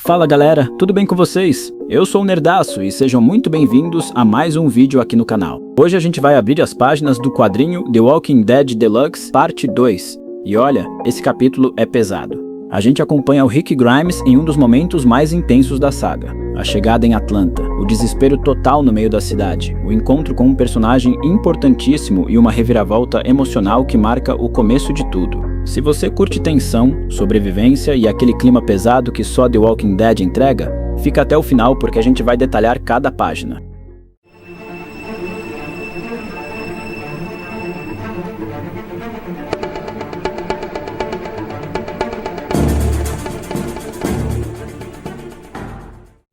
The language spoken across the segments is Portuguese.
Fala galera, tudo bem com vocês? Eu sou o Nerdaço e sejam muito bem-vindos a mais um vídeo aqui no canal. Hoje a gente vai abrir as páginas do quadrinho The Walking Dead Deluxe Parte 2. E olha, esse capítulo é pesado. A gente acompanha o Rick Grimes em um dos momentos mais intensos da saga. A chegada em Atlanta, o desespero total no meio da cidade, o encontro com um personagem importantíssimo e uma reviravolta emocional que marca o começo de tudo. Se você curte tensão, sobrevivência e aquele clima pesado que só The Walking Dead entrega, fica até o final porque a gente vai detalhar cada página.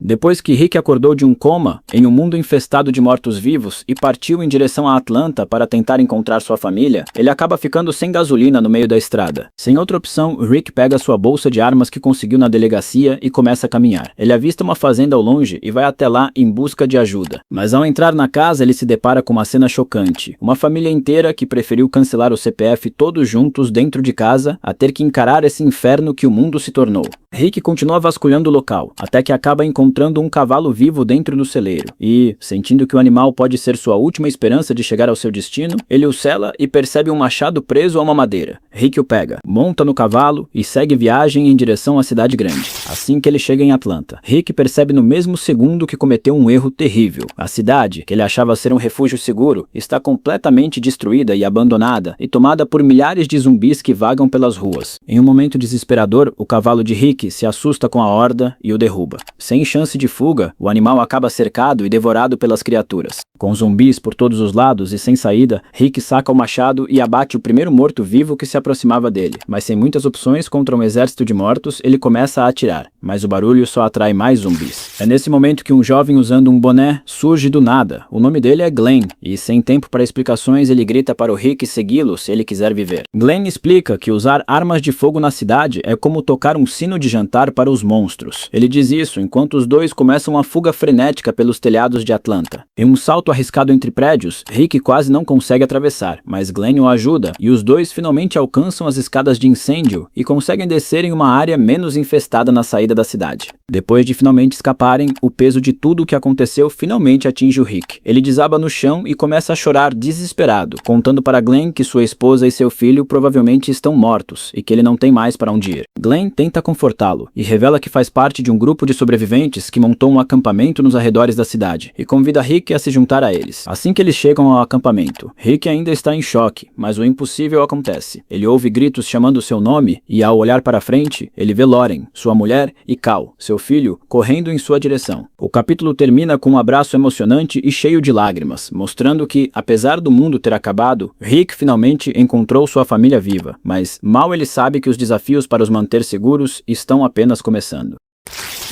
Depois que Rick acordou de um coma, em um mundo infestado de mortos-vivos e partiu em direção a Atlanta para tentar encontrar sua família, ele acaba ficando sem gasolina no meio da estrada. Sem outra opção, Rick pega sua bolsa de armas que conseguiu na delegacia e começa a caminhar. Ele avista uma fazenda ao longe e vai até lá em busca de ajuda. Mas ao entrar na casa, ele se depara com uma cena chocante. Uma família inteira que preferiu cancelar o CPF todos juntos dentro de casa a ter que encarar esse inferno que o mundo se tornou. Rick continua vasculhando o local, até que acaba encontrando um cavalo vivo dentro do celeiro. E, sentindo que o animal pode ser sua última esperança de chegar ao seu destino, ele o sela e percebe um machado preso a uma madeira. Rick o pega, monta no cavalo e segue viagem em direção à cidade grande. Assim que ele chega em Atlanta, Rick percebe no mesmo segundo que cometeu um erro terrível. A cidade, que ele achava ser um refúgio seguro, está completamente destruída e abandonada e tomada por milhares de zumbis que vagam pelas ruas. Em um momento desesperador, o cavalo de Rick se assusta com a horda e o derruba. Sem chance de fuga, o animal acaba cercado e devorado pelas criaturas. Com zumbis por todos os lados e sem saída, Rick saca o machado e abate o primeiro morto-vivo que se aproximava dele. Mas sem muitas opções contra um exército de mortos, ele começa a atirar. Mas o barulho só atrai mais zumbis. É nesse momento que um jovem usando um boné surge do nada. O nome dele é Glenn, e sem tempo para explicações ele grita para o Rick segui-lo se ele quiser viver. Glenn explica que usar armas de fogo na cidade é como tocar um sino de jantar para os monstros. Ele diz isso enquanto os dois começam uma fuga frenética pelos telhados de Atlanta. Em um salto arriscado entre prédios, Rick quase não consegue atravessar, mas Glenn o ajuda e os dois finalmente alcançam as escadas de incêndio e conseguem descer em uma área menos infestada na saída da cidade. Depois de finalmente escaparem, o peso de tudo o que aconteceu finalmente atinge o Rick. Ele desaba no chão e começa a chorar desesperado, contando para Glenn que sua esposa e seu filho provavelmente estão mortos e que ele não tem mais para onde ir. Glenn tenta confortá-lo e revela que faz parte de um grupo de sobreviventes que montou um acampamento nos arredores da cidade e convida Rick a se juntar a eles. Assim que eles chegam ao acampamento, Rick ainda está em choque, mas o impossível acontece. Ele ouve gritos chamando seu nome e, ao olhar para frente, ele vê Lauren, sua mulher, e Cal, seu filho, correndo em sua direção. O capítulo termina com um abraço emocionante e cheio de lágrimas, mostrando que, apesar do mundo ter acabado, Rick finalmente encontrou sua família viva, mas mal ele sabe que os desafios para os manter seguros estão apenas começando.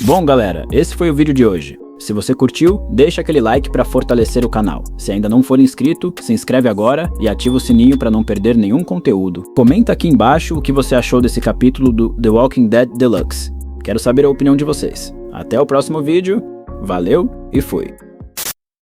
Bom galera, esse foi o vídeo de hoje. Se você curtiu, deixa aquele like para fortalecer o canal. Se ainda não for inscrito, se inscreve agora e ativa o sininho para não perder nenhum conteúdo. Comenta aqui embaixo o que você achou desse capítulo do The Walking Dead Deluxe. Quero saber a opinião de vocês. Até o próximo vídeo, valeu e fui!